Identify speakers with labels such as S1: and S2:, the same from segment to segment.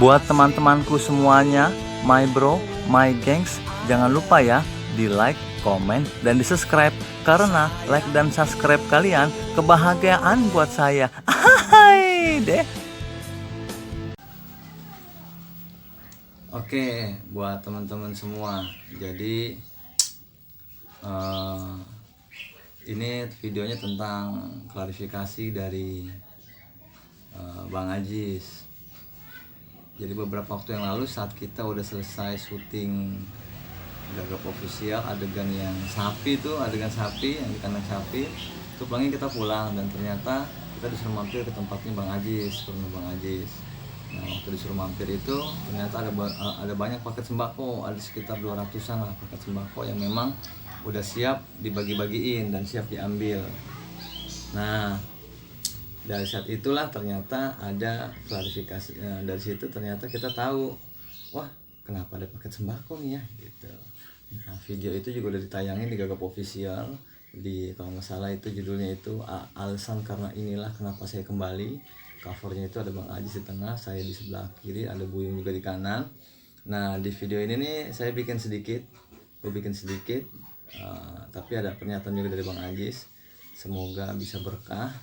S1: Buat teman-temanku semuanya, my bro, my gengs, jangan lupa ya di like, komen, dan di subscribe. Karena like dan subscribe kalian kebahagiaan buat saya. Hai deh. Oke, buat teman-teman semua. Jadi ini videonya tentang klarifikasi dari Bang Ajis. Jadi beberapa waktu yang lalu saat kita udah selesai syuting Gagap official, adegan yang sapi itu, adegan sapi yang di kandang sapi, itu pulangnya kita pulang dan ternyata kita disuruh mampir ke tempatnya Bang Ajis, ke rumah Bang Ajis. Nah waktu disuruh mampir itu ternyata ada banyak paket sembako, ada sekitar 200-an lah paket sembako yang memang udah siap dibagi-bagiin dan siap diambil. Nah dari saat itulah ternyata ada klarifikasi, dari situ ternyata kita tahu, wah kenapa ada paket sembako nih ya gitu. Nah video itu juga udah ditayangin di Gagap official, di kalau nggak salah itu judulnya itu alasan karena inilah kenapa saya kembali. Covernya itu ada Bang Ajis di tengah, saya di sebelah kiri, ada Buyung juga di kanan. Nah di video ini nih saya bikin sedikit, tapi ada pernyataan juga dari Bang Ajis. Semoga bisa berkah,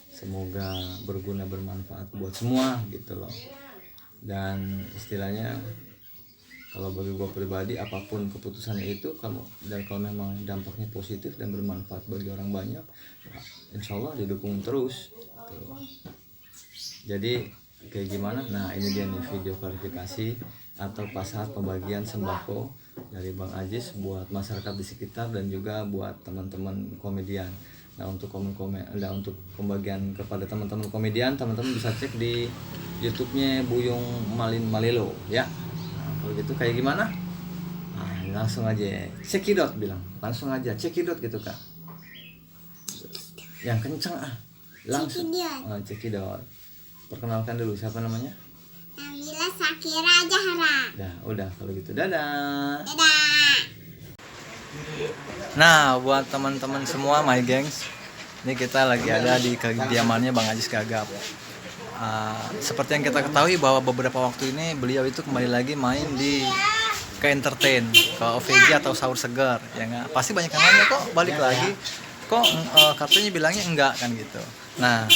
S1: semoga berguna, bermanfaat buat semua gitu loh. Dan istilahnya kalau bagi gue pribadi, apapun keputusannya itu, kalau memang dampaknya positif dan bermanfaat bagi orang banyak, insya Allah didukung terus gitu. Jadi kayak gimana? Nah ini dia nih video klarifikasi atau pas saat pembagian sembako dari Bang Ajis buat masyarakat di sekitar dan juga buat teman-teman komedian. Nah untuk untuk pembagian kepada teman-teman komedian, teman-teman bisa cek di YouTube-nya Buyung Malelo ya. Nah, kalau gitu kayak gimana? Nah, langsung aja cekidot bilang, langsung aja cekidot gitu Kak. Yang kenceng langsung. Cekidot. Perkenalkan dulu siapa namanya?
S2: Nabila Sakira Zahra.
S1: Udah kalau gitu dadah.
S2: Dadah.
S1: Nah buat teman-teman semua my gengs, ini kita lagi ada di kediamannya Bang Ajis Gagap. Seperti yang kita ketahui bahwa beberapa waktu ini beliau itu kembali lagi main di ke entertain, ke OVJ atau Sahur Segar ya nggak? Pasti banyak yang nanya kok balik lagi, kok katanya bilangnya enggak kan gitu. Nah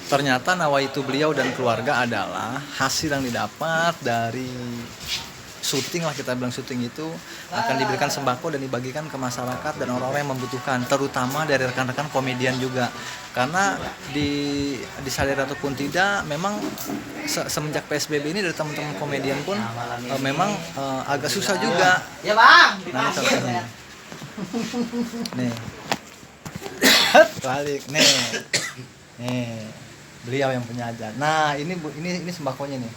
S1: ternyata nawaitu beliau dan keluarga adalah hasil yang didapat dari syuting lah, kita bilang syuting itu akan diberikan sembako dan dibagikan ke masyarakat dan orang-orang yang membutuhkan, terutama dari rekan-rekan komedian juga. Karena disadari ataupun tidak, memang semenjak PSBB ini dari teman-teman komedian pun memang agak susah juga.
S2: Ya bang.
S1: Nah, nih balik nih beliau yang punya aja. Nah ini sembakonya nih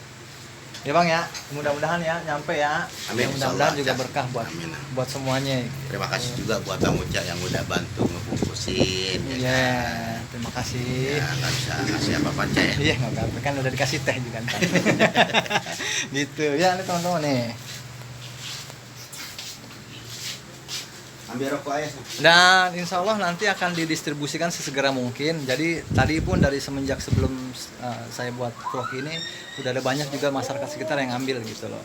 S1: ya Bang ya, mudah-mudahan ya nyampe ya.
S3: Amin.
S1: Mudah-mudahan juga berkah buat semuanya.
S3: Terima kasih juga buat Bang Uca yang udah bantu ngebungkusin.
S1: Iya, terima kasih.
S3: Ya nggak bisa kasih apa-apa ya.
S1: Iya nggak apa-apa, kan udah dikasih teh juga kan. Gitu ya nih teman-teman nih.
S3: Ambil rokok aja.
S1: Dan insya Allah nanti akan didistribusikan sesegera mungkin. Jadi tadi pun dari semenjak sebelum saya buat vlog ini udah ada banyak juga masyarakat sekitar yang ngambil gitu loh.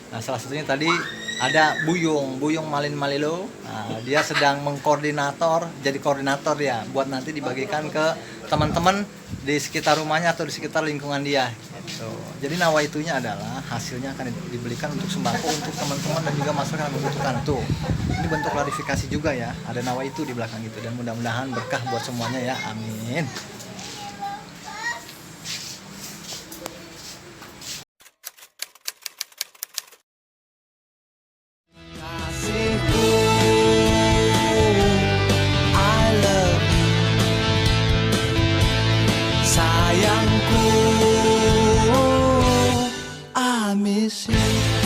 S1: Nah salah satunya tadi ada Buyung Malelo. Nah, dia sedang jadi koordinator ya buat nanti dibagikan ke teman-teman di sekitar rumahnya atau di sekitar lingkungan dia. Gitu. Jadi nawaitunya adalah hasilnya akan dibelikan untuk sembako untuk teman-teman dan juga masyarakat yang membutuhkan tuh. Ini bentuk klarifikasi juga ya, ada nawaitu di belakang itu dan mudah-mudahan berkah buat semuanya ya, amin. Kasihku, I love you. Sayangku, I miss you.